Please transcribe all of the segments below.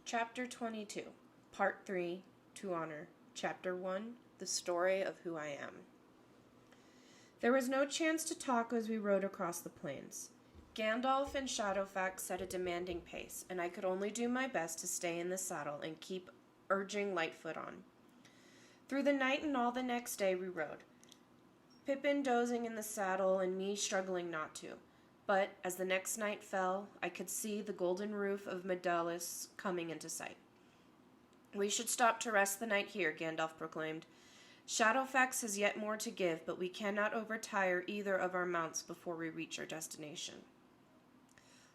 Chapter 22, Part 3, To Honor. Chapter 1, The Story of Who I Am. There was no chance to talk as we rode across the plains. Gandalf and Shadowfax set a demanding pace, and I could only do my best to stay in the saddle and keep urging Lightfoot on. Through the night and all the next day we rode, Pippin dozing in the saddle and me struggling not to. But as the next night fell, I could see the golden roof of Medalis coming into sight. "We should stop to rest the night here," Gandalf proclaimed. "Shadowfax has yet more to give, but we cannot overtire either of our mounts before we reach our destination."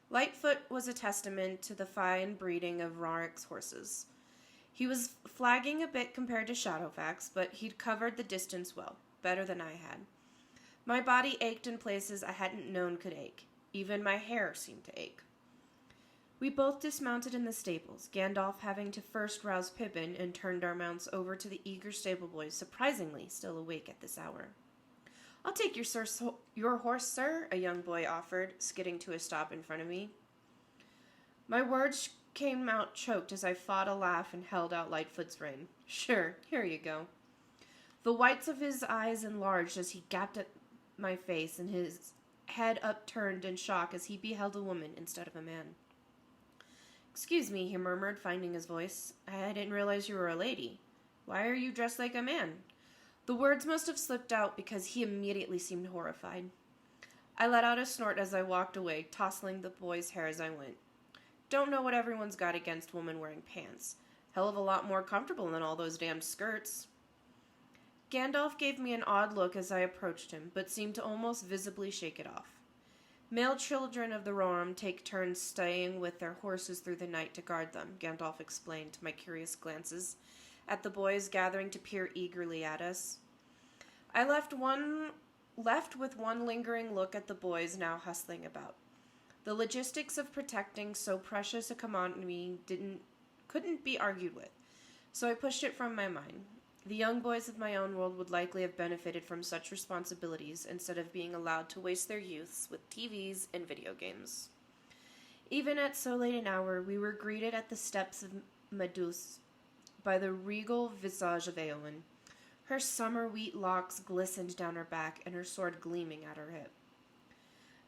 Lightfoot was a testament to the fine breeding of Rorik's horses. He was flagging a bit compared to Shadowfax, but he'd covered the distance well, better than I had. My body ached in places I hadn't known could ache. Even my hair seemed to ache. We both dismounted in the stables, Gandalf having to first rouse Pippin, and turned our mounts over to the eager stable boys, surprisingly still awake at this hour. "I'll take your horse, sir," a young boy offered, skidding to a stop in front of me. My words came out choked as I fought a laugh and held out Lightfoot's rein. "Sure, here you go." The whites of his eyes enlarged as he gaped at my face, and his head upturned in shock as he beheld a woman instead of a man. "Excuse me," he murmured, finding his voice. "I didn't realize you were a lady. Why are you dressed like a man?" The words must have slipped out because he immediately seemed horrified. I let out a snort as I walked away, tousling the boy's hair as I went. Don't know what everyone's got against women wearing pants. Hell of a lot more comfortable than all those damn skirts. Gandalf gave me an odd look as I approached him, but seemed to almost visibly shake it off. "Male children of the Rohirrim take turns staying with their horses through the night to guard them," Gandalf explained to my curious glances at the boys gathering to peer eagerly at us. I left with one lingering look at the boys now hustling about. The logistics of protecting so precious a commodity couldn't be argued with, so I pushed it from my mind. The young boys of my own world would likely have benefited from such responsibilities instead of being allowed to waste their youths with TVs and video games. Even at so late an hour, we were greeted at the steps of Medus by the regal visage of Eowyn. Her summer wheat locks glistened down her back and her sword gleaming at her hip.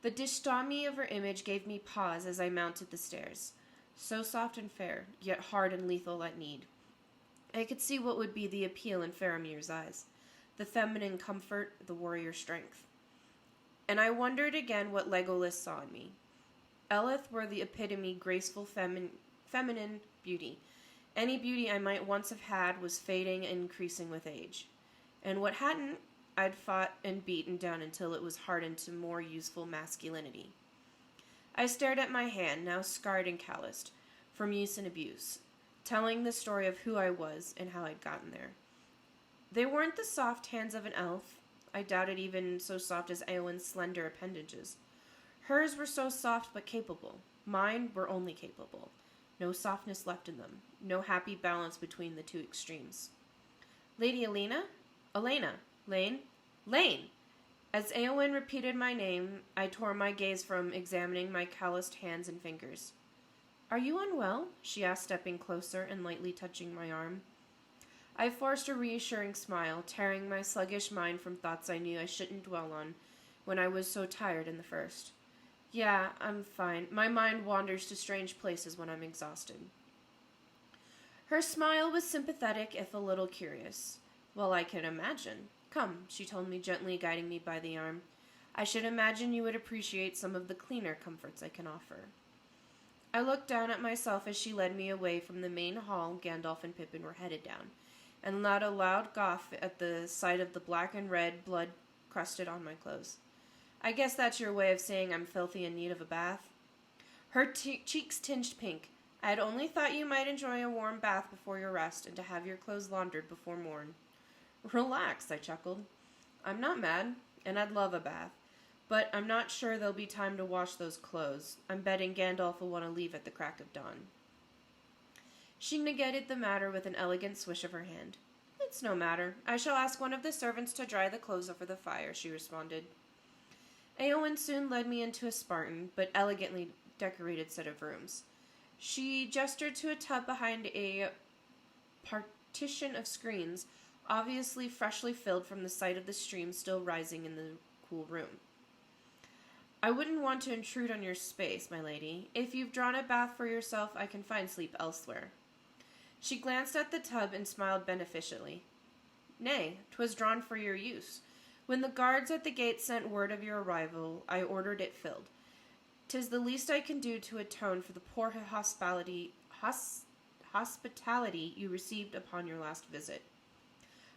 The dichotomy of her image gave me pause as I mounted the stairs. So soft and fair, yet hard and lethal at need. I could see what would be the appeal in Faramir's eyes. The feminine comfort, the warrior strength. And I wondered again what Legolas saw in me. Eleth were the epitome graceful feminine beauty. Any beauty I might once have had was fading and increasing with age. And what hadn't, I'd fought and beaten down until it was hardened to more useful masculinity. I stared at my hand, now scarred and calloused, from use and abuse, telling the story of who I was and how I'd gotten there. They weren't the soft hands of an elf. I doubted even so soft as Eowyn's slender appendages. Hers were so soft but capable. Mine were only capable. No softness left in them. No happy balance between the two extremes. "Lady Elena? Elena. Lane? Lane!" As Eowyn repeated my name, I tore my gaze from examining my calloused hands and fingers. "Are you unwell?" she asked, stepping closer and lightly touching my arm. I forced a reassuring smile, tearing my sluggish mind from thoughts I knew I shouldn't dwell on when I was so tired in the first. "Yeah, I'm fine. My mind wanders to strange places when I'm exhausted." Her smile was sympathetic, if a little curious. "Well, I can imagine. Come," she told me gently, guiding me by the arm. "I should imagine you would appreciate some of the cleaner comforts I can offer." I looked down at myself as she led me away from the main hall Gandalf and Pippin were headed down, and let a loud guffaw at the sight of the black and red blood crusted on my clothes. "I guess that's your way of saying I'm filthy in need of a bath." Her cheeks tinged pink. "I had only thought you might enjoy a warm bath before your rest, and to have your clothes laundered before morn." "Relax," I chuckled. "I'm not mad, and I'd love a bath. But I'm not sure there'll be time to wash those clothes. I'm betting Gandalf will want to leave at the crack of dawn." She negated the matter with an elegant swish of her hand. "It's no matter. I shall ask one of the servants to dry the clothes over the fire," she responded. Eowyn soon led me into a Spartan, but elegantly decorated set of rooms. She gestured to a tub behind a partition of screens, obviously freshly filled from the sight of the stream still rising in the cool room. I wouldn't want to intrude on your space, my lady. If you've drawn a bath for yourself, I can find sleep elsewhere. She glanced at the tub and smiled beneficently. Nay, 'twas drawn for your use. When the guards at the gate sent word of your arrival, I ordered it filled. 'Tis the least I can do to atone for the poor hospitality you received upon your last visit.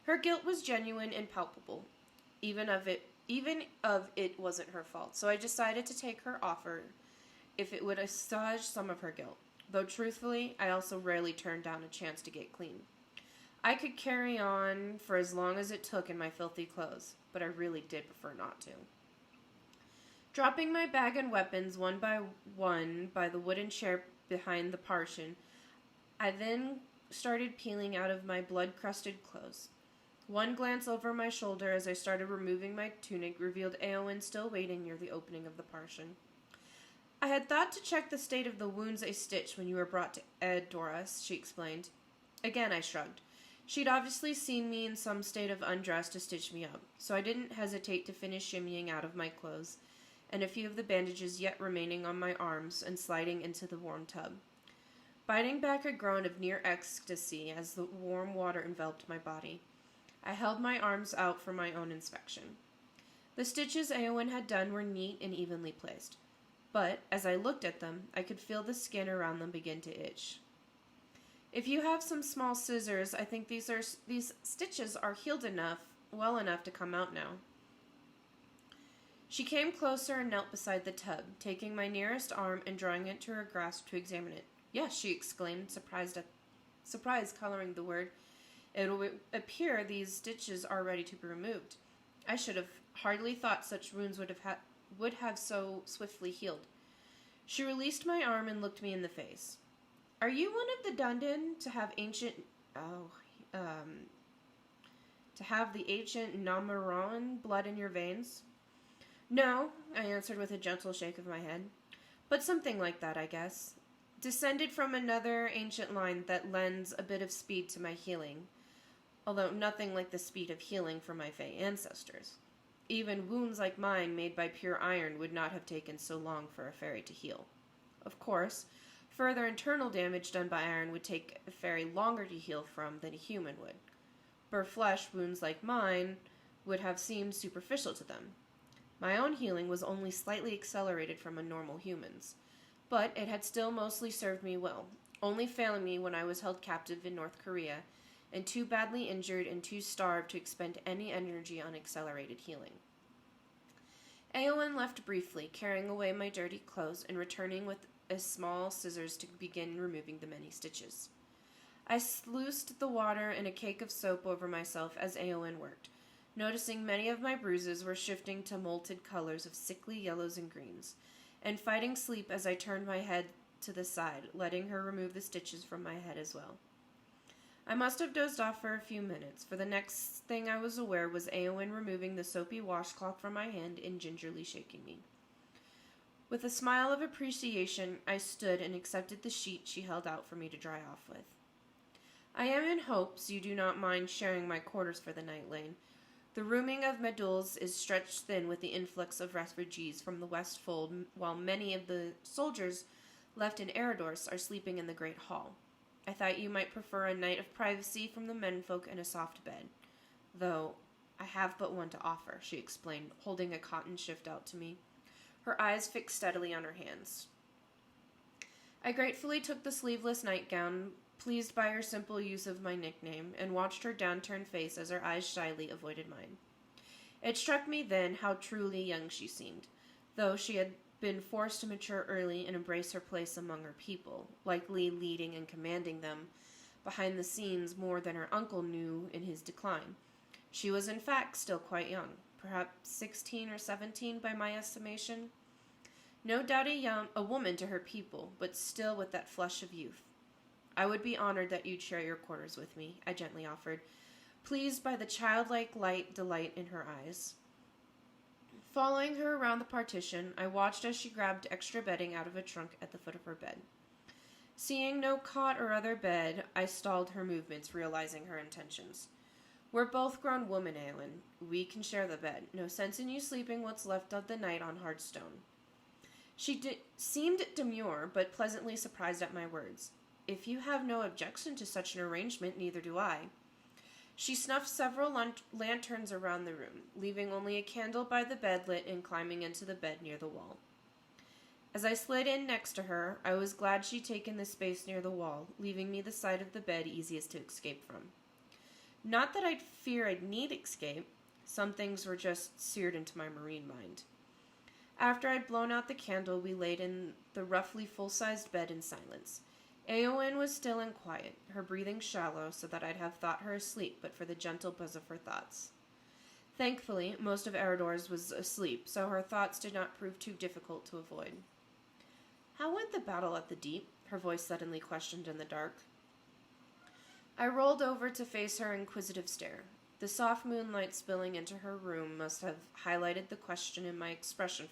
Her guilt was genuine and palpable, even of it wasn't her fault, so I decided to take her offer if it would assuage some of her guilt, though truthfully, I also rarely turned down a chance to get clean. I could carry on for as long as it took in my filthy clothes, but I really did prefer not to. Dropping my bag and weapons one by the wooden chair behind the partition, I then started peeling out of my blood-crusted clothes. One glance over my shoulder as I started removing my tunic revealed Éowyn still waiting near the opening of the partition. I had thought to check the state of the wounds I stitched when you were brought to Ed Doras, she explained. Again, I shrugged. She'd obviously seen me in some state of undress to stitch me up, so I didn't hesitate to finish shimmying out of my clothes and a few of the bandages yet remaining on my arms and sliding into the warm tub. Biting back a groan of near ecstasy as the warm water enveloped my body, I held my arms out for my own inspection. The stitches Éowyn had done were neat and evenly placed, but as I looked at them, I could feel the skin around them begin to itch. If you have some small scissors, I think these stitches are healed well enough to come out now. She came closer and knelt beside the tub, taking my nearest arm and drawing it to her grasp to examine it. Yes, she exclaimed, surprise coloring the word. It will appear these stitches are ready to be removed. I should have hardly thought such wounds would have so swiftly healed. She released my arm and looked me in the face. Are you one of the Dundon to have the ancient Namaron blood in your veins? No, I answered with a gentle shake of my head. But something like that, I guess. Descended from another ancient line that lends a bit of speed to my healing, although nothing like the speed of healing from my Fae ancestors. Even wounds like mine made by pure iron would not have taken so long for a fairy to heal. Of course, further internal damage done by iron would take a fairy longer to heal from than a human would. For flesh wounds like mine would have seemed superficial to them. My own healing was only slightly accelerated from a normal human's, but it had still mostly served me well, only failing me when I was held captive in North Korea, and too badly injured and too starved to expend any energy on accelerated healing. Éowyn left briefly, carrying away my dirty clothes and returning with a small scissors to begin removing the many stitches. I sluiced the water and a cake of soap over myself as Éowyn worked, noticing many of my bruises were shifting to molted colors of sickly yellows and greens, and fighting sleep as I turned my head to the side, letting her remove the stitches from my head as well. I must have dozed off for a few minutes, for the next thing I was aware was Éowyn removing the soapy washcloth from my hand and gingerly shaking me. With a smile of appreciation, I stood and accepted the sheet she held out for me to dry off with. I am in hopes you do not mind sharing my quarters for the night, Lane. The rooming of Meduls is stretched thin with the influx of refugees from the West Fold, while many of the soldiers left in Eredors are sleeping in the Great Hall. I thought you might prefer a night of privacy from the menfolk and a soft bed. Though I have but one to offer, she explained, holding a cotton shift out to me, her eyes fixed steadily on her hands. I gratefully took the sleeveless nightgown, pleased by her simple use of my nickname, and watched her downturned face as her eyes shyly avoided mine. It struck me then how truly young she seemed, though she had been forced to mature early and embrace her place among her people, likely leading and commanding them behind the scenes more than her uncle knew in his decline. She was in fact still quite young, perhaps 16 or 17 by my estimation. No doubt a woman to her people, but still with that flush of youth. I would be honored that you'd share your quarters with me, I gently offered, pleased by the childlike delight in her eyes. Following her around the partition, I watched as she grabbed extra bedding out of a trunk at the foot of her bed. Seeing no cot or other bed, I stalled her movements, realizing her intentions. We're both grown women, Eowyn. We can share the bed. No sense in you sleeping what's left of the night on hard stone. She seemed demure, but pleasantly surprised at my words. If you have no objection to such an arrangement, neither do I. She snuffed several lanterns around the room, leaving only a candle by the bed lit and climbing into the bed near the wall. As I slid in next to her, I was glad she'd taken the space near the wall, leaving me the side of the bed easiest to escape from. Not that I'd fear I'd need escape. Some things were just seared into my marine mind. After I'd blown out the candle, we laid in the roughly full-sized bed in silence. Eowyn was still and quiet, her breathing shallow so that I'd have thought her asleep but for the gentle buzz of her thoughts. Thankfully, most of Eredor's was asleep, so her thoughts did not prove too difficult to avoid. How went the battle at the Deep? Her voice suddenly questioned in the dark. I rolled over to face her inquisitive stare. The soft moonlight spilling into her room must have highlighted the question in my expression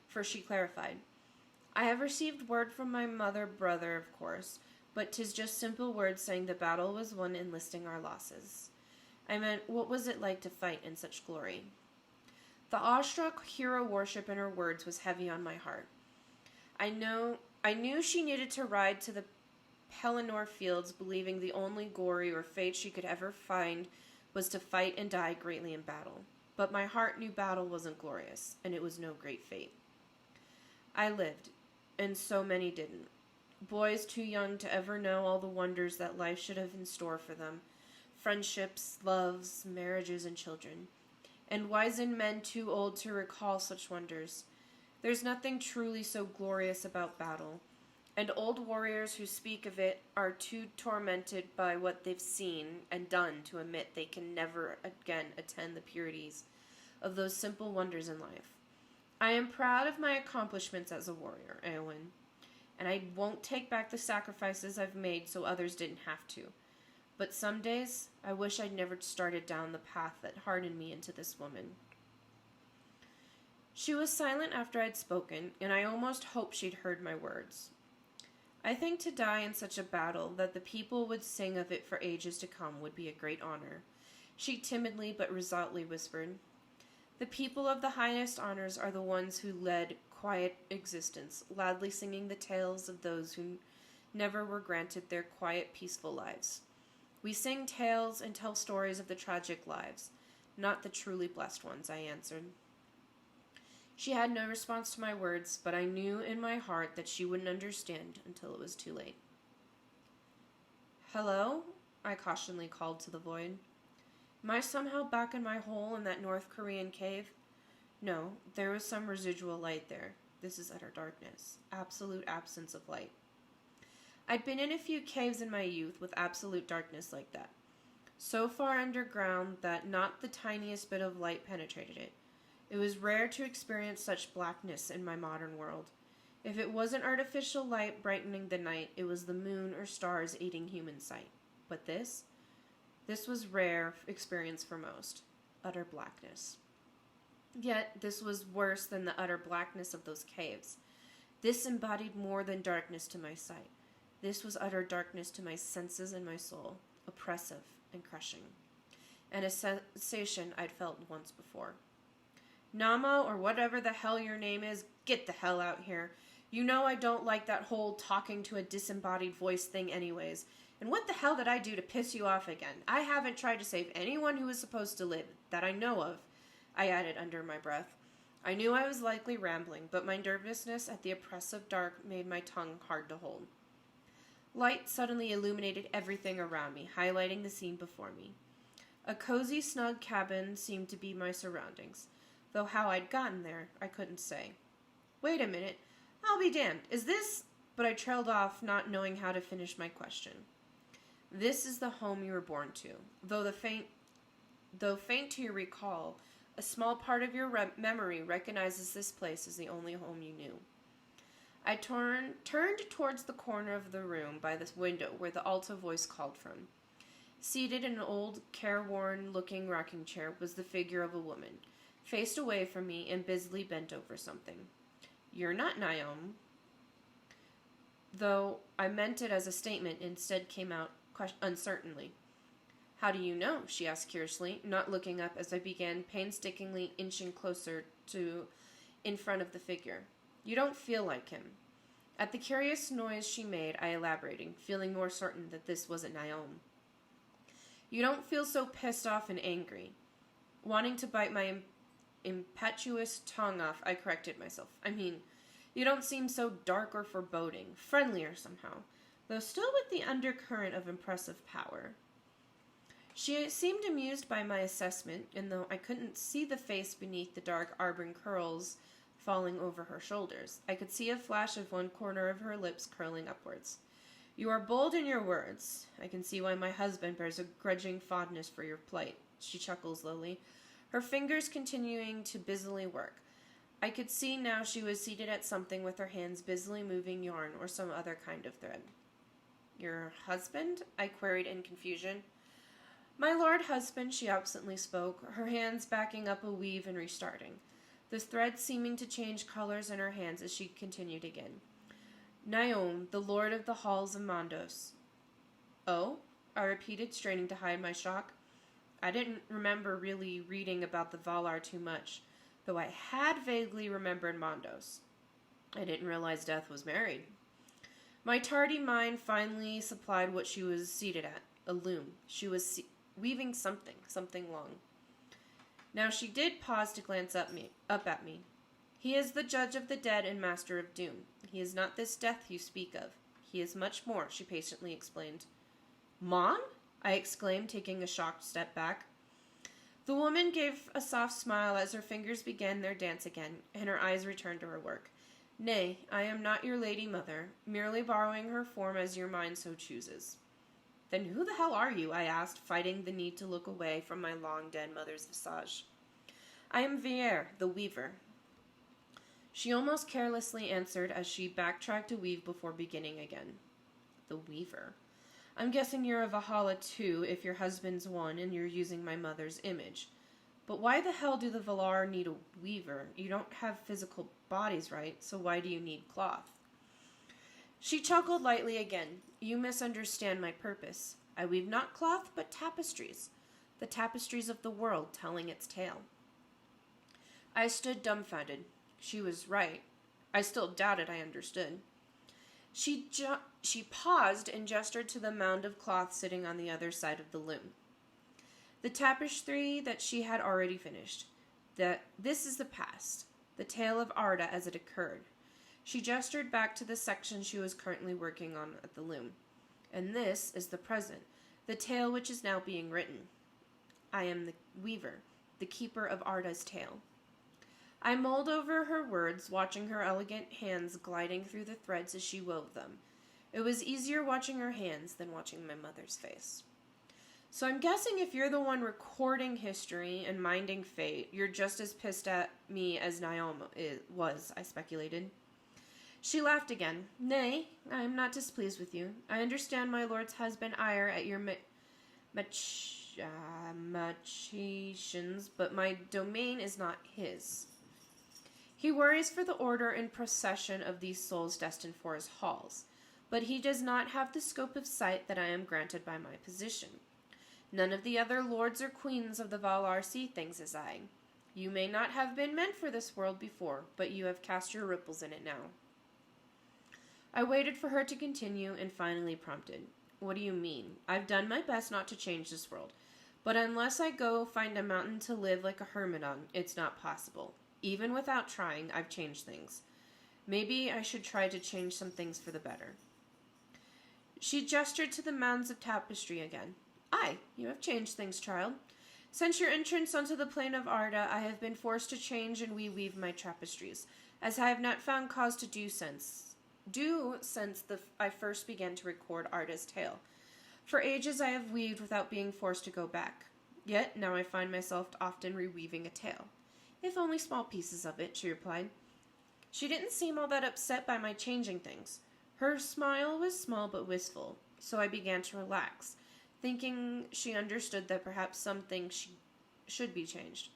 for she clarified. I have received word from my brother, of course, but 'tis just simple words saying the battle was won and listing our losses. I meant, what was it like to fight in such glory? The awestruck hero worship in her words was heavy on my heart. I knew she needed to ride to the Pelennor fields, believing the only glory or fate she could ever find was to fight and die greatly in battle. But my heart knew battle wasn't glorious, and it was no great fate. I lived, and so many didn't. Boys too young to ever know all the wonders that life should have in store for them. Friendships, loves, marriages, and children. And wizened men too old to recall such wonders. There's nothing truly so glorious about battle. And old warriors who speak of it are too tormented by what they've seen and done to admit they can never again attend the purities of those simple wonders in life. I am proud of my accomplishments as a warrior, Eowyn, and I won't take back the sacrifices I've made so others didn't have to. But some days, I wish I'd never started down the path that hardened me into this woman. She was silent after I'd spoken, and I almost hoped she'd heard my words. I think to die in such a battle that the people would sing of it for ages to come would be a great honor, she timidly but resolutely whispered. The people of the highest honors are the ones who led quiet existence, loudly singing the tales of those who never were granted their quiet, peaceful lives. We sing tales and tell stories of the tragic lives, not the truly blessed ones, I answered. She had no response to my words, but I knew in my heart that she wouldn't understand until it was too late. Hello? I cautionally called to the void. Am I somehow back in my hole in that North Korean cave? No, there was some residual light there. This is utter darkness. Absolute absence of light. I'd been in a few caves in my youth with absolute darkness like that. So far underground that not the tiniest bit of light penetrated it. It was rare to experience such blackness in my modern world. If it wasn't artificial light brightening the night, it was the moon or stars aiding human sight. But this was rare experience for most. Utter blackness. Yet, this was worse than the utter blackness of those caves. This embodied more than darkness to my sight. This was utter darkness to my senses and my soul, oppressive and crushing, and a sensation I'd felt once before. Nama, or whatever the hell your name is, get the hell out here. You know I don't like that whole talking to a disembodied voice thing anyways. And what the hell did I do to piss you off again? I haven't tried to save anyone who was supposed to live, that I know of, I added under my breath. I knew I was likely rambling, but my nervousness at the oppressive dark made my tongue hard to hold. Light suddenly illuminated everything around me, highlighting the scene before me. A cozy, snug cabin seemed to be my surroundings, though how I'd gotten there, I couldn't say. Wait a minute, I'll be damned, is this... But I trailed off, not knowing how to finish my question. This is the home you were born to, though faint to your recall, a small part of your memory recognizes this place as the only home you knew. I turned towards the corner of the room by the window where the alto voice called from. Seated in an old, careworn-looking rocking chair was the figure of a woman, faced away from me and busily bent over something. You're not Naomi. though I meant it as a statement, instead came out uncertainly. "How do you know?" she asked curiously, not looking up as I began painstakingly inching closer to in front of the figure. "You don't feel like him." At the curious noise she made, I elaborated, feeling more certain that this wasn't Naom. "You don't feel so pissed off and angry." Wanting to bite my impetuous tongue off, I corrected myself. "I mean, you don't seem so dark or foreboding, friendlier somehow, though still with the undercurrent of impressive power." She seemed amused by my assessment, and though I couldn't see the face beneath the dark auburn curls falling over her shoulders, I could see a flash of one corner of her lips curling upwards. "You are bold in your words. I can see why my husband bears a grudging fondness for your plight," she chuckled slowly, her fingers continuing to busily work. I could see now she was seated at something with her hands busily moving yarn or some other kind of thread. "Your husband?" I queried in confusion. "My lord husband," she absently spoke, her hands backing up a weave and restarting, the thread seeming to change colors in her hands as she continued again. "Naom, the lord of the halls of Mandos." "Oh?" I repeated, straining to hide my shock. I didn't remember really reading about the Valar too much, though I had vaguely remembered Mandos. I didn't realize Death was married. My tardy mind finally supplied what she was seated at, a loom. She was weaving something long. Now she did pause to glance up at me. "He is the judge of the dead and master of doom. He is not this death you speak of. He is much more," she patiently explained. "Mon?" I exclaimed, taking a shocked step back. The woman gave a soft smile as her fingers began their dance again, and her eyes returned to her work. "Nay, I am not your lady mother, merely borrowing her form as your mind so chooses." "Then who the hell are you?" I asked, fighting the need to look away from my long-dead mother's visage. "I am Vier, the weaver." She almost carelessly answered as she backtracked to weave before beginning again. "The weaver. I'm guessing you're a Valhalla too, if your husband's one and you're using my mother's image. But why the hell do the Valar need a weaver? You don't have physical bodies, right? So why do you need cloth?" She chuckled lightly again. "You misunderstand my purpose. I weave not cloth, but tapestries. The tapestries of the world, telling its tale." I stood dumbfounded. She was right. I still doubted I understood. She paused and gestured to the mound of cloth sitting on the other side of the loom. The tapestry that she had already finished. This is the past, the tale of Arda as it occurred. She gestured back to the section she was currently working on at the loom. "And this is the present, the tale which is now being written. I am the weaver, the keeper of Arda's tale." I mulled over her words, watching her elegant hands gliding through the threads as she wove them. It was easier watching her hands than watching my mother's face. "So I'm guessing if you're the one recording history and minding fate, you're just as pissed at me as Naom was," I speculated. She laughed again. "Nay, I am not displeased with you. I understand my lord's husband ire at your machinations, but my domain is not his. He worries for the order and procession of these souls destined for his halls, but he does not have the scope of sight that I am granted by my position. None of the other lords or queens of the Valar see things as I. You may not have been meant for this world before, but you have cast your ripples in it now." I waited for her to continue and finally prompted. "What do you mean? I've done my best not to change this world, but unless I go find a mountain to live like a hermit on, it's not possible. Even without trying, I've changed things. Maybe I should try to change some things for the better." She gestured to the mounds of tapestry again. "Aye, you have changed things, child. Since your entrance onto the plain of Arda, I have been forced to change and reweave my tapestries, as I have not found cause to do since I first began to record Arda's tale. For ages I have weaved without being forced to go back. Yet now I find myself often reweaving a tale. If only small pieces of it," she replied. She didn't seem all that upset by my changing things. Her smile was small but wistful, so I began to relax, thinking she understood that perhaps some things should be changed.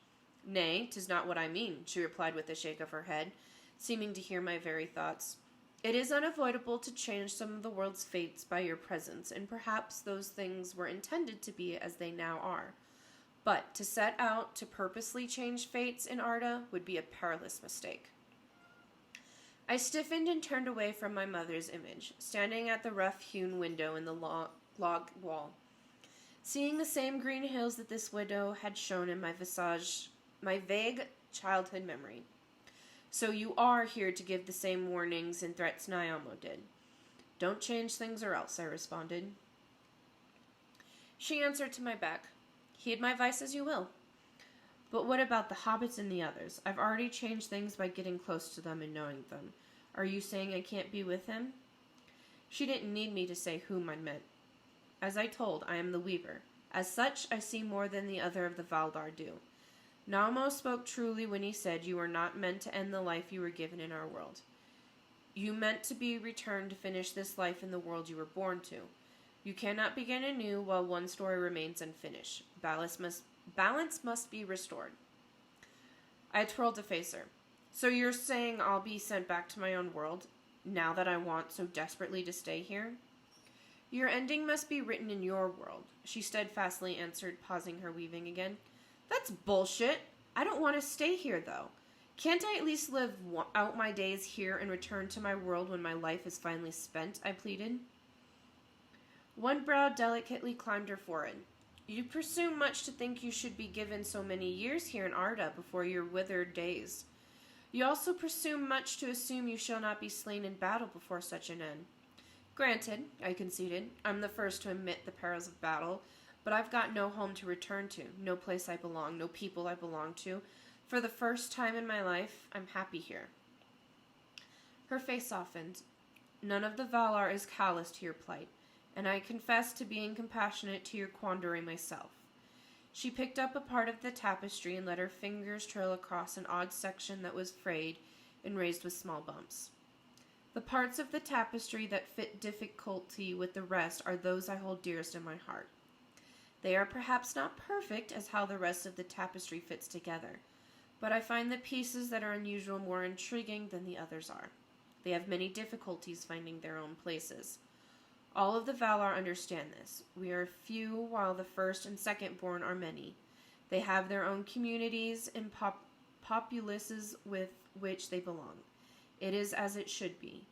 "Nay, 'tis not what I mean," she replied with a shake of her head, seeming to hear my very thoughts. It is unavoidable to change some of the world's fates by your presence, and perhaps those things were intended to be as they now are. But to set out to purposely change fates in Arda would be a perilous mistake. I stiffened and turned away from my mother's image, standing at the rough-hewn window in the log wall. Seeing the same green hills that this widow had shown in my vague childhood memory. So you are here to give the same warnings and threats Nyamo did. Don't change things or else, I responded. She answered to my back. Heed my advice as you will. But what about the hobbits and the others? I've already changed things by getting close to them and knowing them. Are you saying I can't be with him? She didn't need me to say whom I meant. As I told, I am the Weaver. As such, I see more than the other of the Valdar do. Nalmo spoke truly when he said you were not meant to end the life you were given in our world. You meant to be returned to finish this life in the world you were born to. You cannot begin anew while one story remains unfinished. Balance must be restored. I twirled to face her. So you're saying I'll be sent back to my own world, now that I want so desperately to stay here? Your ending must be written in your world, she steadfastly answered, pausing her weaving again. That's bullshit. I don't want to stay here, though. Can't I at least live out my days here and return to my world when my life is finally spent? I pleaded. One brow delicately climbed her forehead. You presume much to think you should be given so many years here in Arda before your withered days. You also presume much to assume you shall not be slain in battle before such an end. Granted, I conceded, I'm the first to admit the perils of battle, but I've got no home to return to, no place I belong, no people I belong to. For the first time in my life, I'm happy here. Her face softened. None of the Valar is callous to your plight, and I confess to being compassionate to your quandary myself. She picked up a part of the tapestry and let her fingers trail across an odd section that was frayed and raised with small bumps. The parts of the tapestry that fit difficulty with the rest are those I hold dearest in my heart. They are perhaps not perfect as how the rest of the tapestry fits together, but I find the pieces that are unusual more intriguing than the others are. They have many difficulties finding their own places. All of the Valar understand this. We are few, while the first and second born are many. They have their own communities and populaces with which they belong. It is as it should be.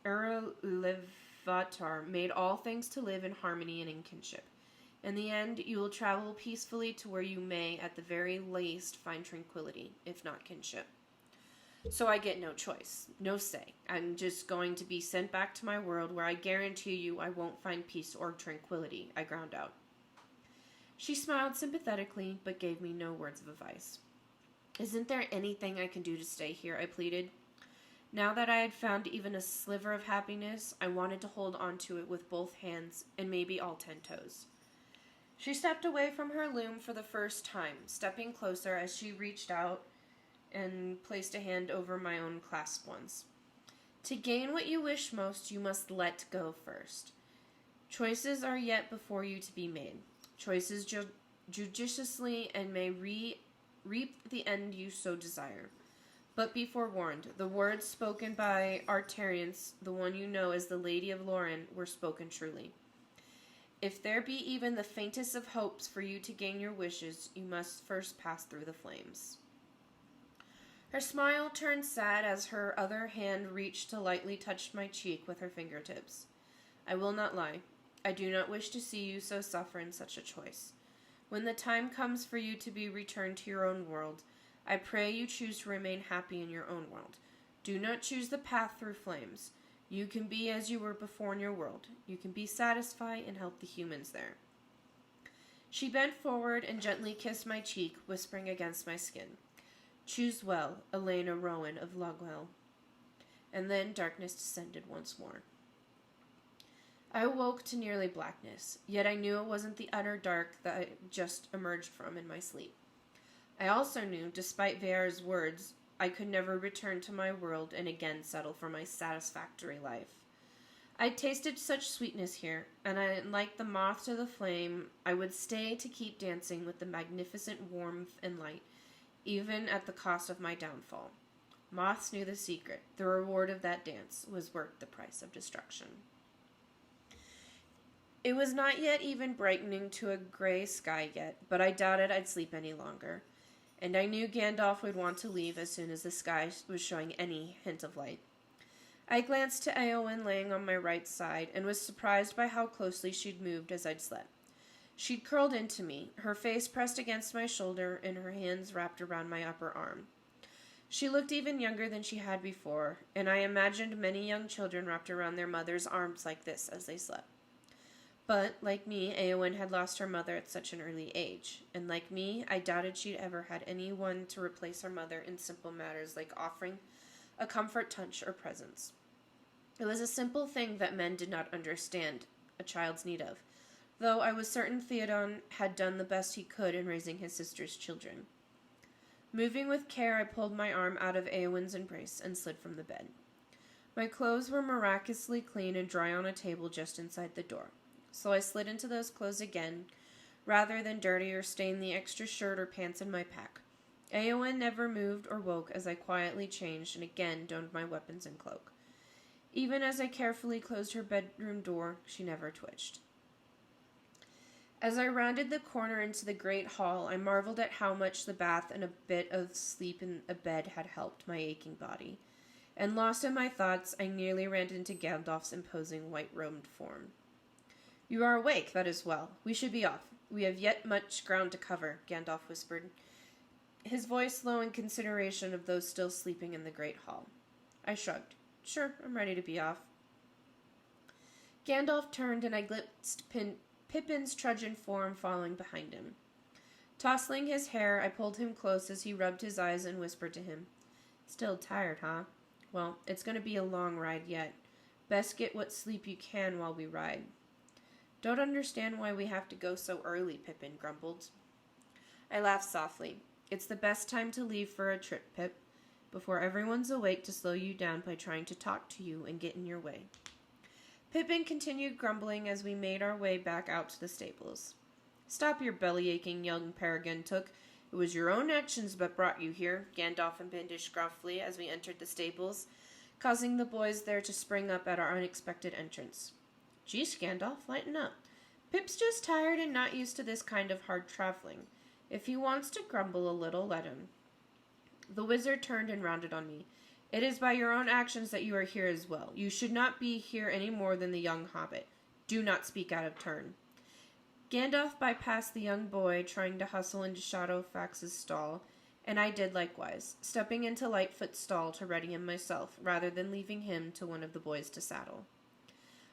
Erelevatar made all things to live in harmony and in kinship. In the end, you will travel peacefully to where you may, at the very least, find tranquility, if not kinship. So I get no choice, no say. I'm just going to be sent back to my world where I guarantee you I won't find peace or tranquility, I ground out. She smiled sympathetically, but gave me no words of advice. Isn't there anything I can do to stay here? I pleaded. Now that I had found even a sliver of happiness, I wanted to hold on to it with both hands and maybe all 10 toes. She stepped away from her loom for the first time, stepping closer as she reached out and placed a hand over my own clasped ones. To gain what you wish most, you must let go first. Choices are yet before you to be made. Choices judiciously and may reap the end you so desire. But be forewarned, the words spoken by Arterience, the one you know as the Lady of Loren, were spoken truly. If there be even the faintest of hopes for you to gain your wishes, you must first pass through the flames. Her smile turned sad as her other hand reached to lightly touch my cheek with her fingertips. I will not lie. I do not wish to see you so suffer in such a choice. When the time comes for you to be returned to your own world, I pray you choose to remain happy in your own world. Do not choose the path through flames. You can be as you were before in your world. You can be satisfied and help the humans there. She bent forward and gently kissed my cheek, whispering against my skin. Choose well, Elena Rowan of Logwell. And then darkness descended once more. I awoke to nearly blackness, yet I knew it wasn't the utter dark that I just emerged from in my sleep. I also knew, despite Vear's words, I could never return to my world and again settle for my satisfactory life. I'd tasted such sweetness here, and like the moth to the flame, I would stay to keep dancing with the magnificent warmth and light, even at the cost of my downfall. Moths knew the secret. The reward of that dance was worth the price of destruction. It was not yet even brightening to a gray sky yet, but I doubted I'd sleep any longer, and I knew Gandalf would want to leave as soon as the sky was showing any hint of light. I glanced to Eowyn laying on my right side, and was surprised by how closely she'd moved as I'd slept. She'd curled into me, her face pressed against my shoulder, and her hands wrapped around my upper arm. She looked even younger than she had before, and I imagined many young children wrapped around their mother's arms like this as they slept. But, like me, Eowyn had lost her mother at such an early age, and like me, I doubted she'd ever had anyone to replace her mother in simple matters like offering a comfort touch or presence. It was a simple thing that men did not understand a child's need of, though I was certain Theoden had done the best he could in raising his sister's children. Moving with care, I pulled my arm out of Eowyn's embrace and slid from the bed. My clothes were miraculously clean and dry on a table just inside the door, so I slid into those clothes again, rather than dirty or stain the extra shirt or pants in my pack. Eowyn never moved or woke as I quietly changed and again donned my weapons and cloak. Even as I carefully closed her bedroom door, she never twitched. As I rounded the corner into the great hall, I marveled at how much the bath and a bit of sleep in a bed had helped my aching body. And lost in my thoughts, I nearly ran into Gandalf's imposing white-robed form. "You are awake, that is well. We should be off. We have yet much ground to cover," Gandalf whispered, his voice low in consideration of those still sleeping in the great hall. I shrugged. "Sure, I'm ready to be off." Gandalf turned, and I glimpsed Pippin's trudging form following behind him. Tousling his hair, I pulled him close as he rubbed his eyes and whispered to him, "Still tired, huh? Well, it's going to be a long ride yet. Best get what sleep you can while we ride." "Don't understand why we have to go so early," Pippin grumbled. I laughed softly. "It's the best time to leave for a trip, Pip, before everyone's awake to slow you down by trying to talk to you and get in your way." Pippin continued grumbling as we made our way back out to the stables. "Stop your belly-aching, young Peregrine Took. It was your own actions that brought you here," Gandalf impinged gruffly as we entered the stables, causing the boys there to spring up at our unexpected entrance. "Geez, Gandalf, lighten up. Pip's just tired and not used to this kind of hard traveling. If he wants to grumble a little, let him." The wizard turned and rounded on me. "It is by your own actions that you are here as well. You should not be here any more than the young hobbit. Do not speak out of turn." Gandalf bypassed the young boy, trying to hustle into Shadowfax's stall, and I did likewise, stepping into Lightfoot's stall to ready him myself, rather than leaving him to one of the boys to saddle.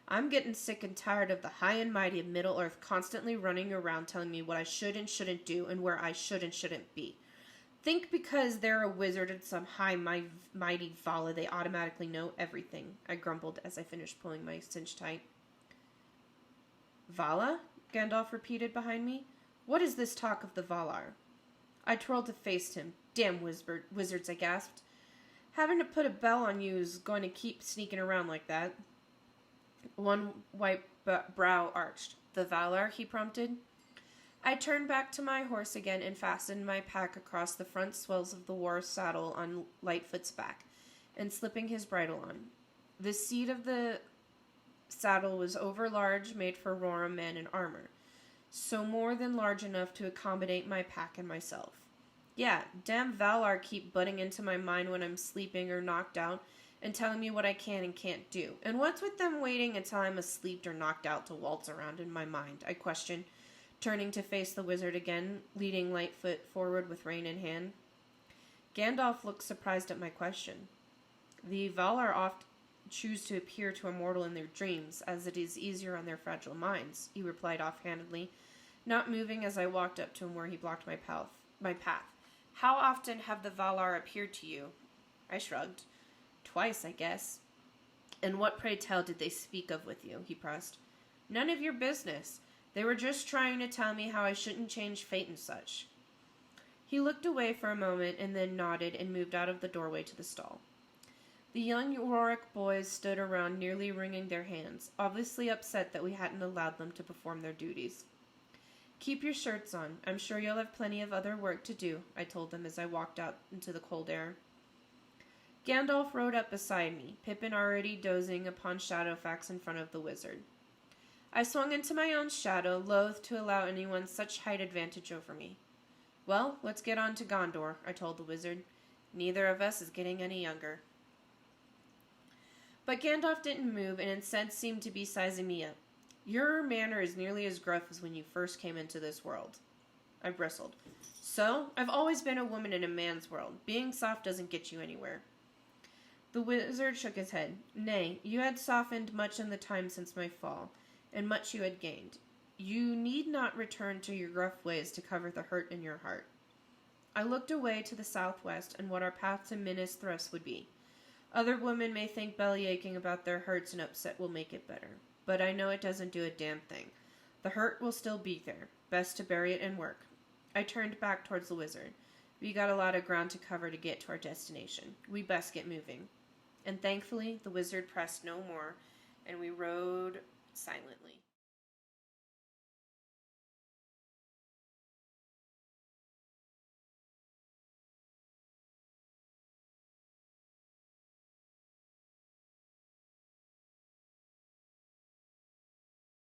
"I'm getting sick and tired of the high and mighty of Middle-earth constantly running around telling me what I should and shouldn't do and where I should and shouldn't be. Think because they're a wizard and some high mighty Vala they automatically know everything," I grumbled as I finished pulling my cinch tight. "Vala?" Gandalf repeated behind me. "What is this talk of the Valar?" I twirled to face him. "Damn wizards," I gasped. "Having to put a bell on you is going to keep sneaking around like that." One white brow arched. "The Valar?" he prompted. I turned back to my horse again and fastened my pack across the front swells of the war saddle on Lightfoot's back, and slipping his bridle on. The seat of the saddle was overlarge, made for Rohirrim men in armor, so more than large enough to accommodate my pack and myself. Yeah, damn Valar keep butting into my mind when I'm sleeping or knocked out, and telling me what I can and can't do. And what's with them waiting until I'm asleep or knocked out to waltz around in my mind? I questioned, turning to face the wizard again, leading Lightfoot forward with rein in hand. Gandalf looked surprised at my question. "The Valar oft choose to appear to a mortal in their dreams, as it is easier on their fragile minds," he replied offhandedly, not moving as I walked up to him where he blocked my path. "How often have the Valar appeared to you?" I shrugged. "Twice, I guess." "And what, pray tell, did they speak of with you?" he pressed. "None of your business. They were just trying to tell me how I shouldn't change fate and such." He looked away for a moment and then nodded and moved out of the doorway to the stall. The young Rorik boys stood around nearly wringing their hands, obviously upset that we hadn't allowed them to perform their duties. "Keep your shirts on. I'm sure you'll have plenty of other work to do," I told them as I walked out into the cold air. Gandalf rode up beside me, Pippin already dozing upon Shadowfax in front of the wizard. I swung into my own shadow, loath to allow anyone such height advantage over me. Well, let's get on to Gondor, I told the wizard. Neither of us is getting any younger. But Gandalf didn't move and instead seemed to be sizing me up. Your manner is nearly as gruff as when you first came into this world. I bristled. So, I've always been a woman in a man's world. Being soft doesn't get you anywhere. The wizard shook his head. Nay, you had softened much in the time since my fall, and much you had gained. You need not return to your gruff ways to cover the hurt in your heart. I looked away to the southwest and what our path to Minas Thras would be. Other women may think bellyaching about their hurts and upset will make it better, but I know it doesn't do a damn thing. The hurt will still be there. Best to bury it and work. I turned back towards the wizard. We got a lot of ground to cover to get to our destination. We best get moving. And thankfully, the wizard pressed no more, and we rode silently.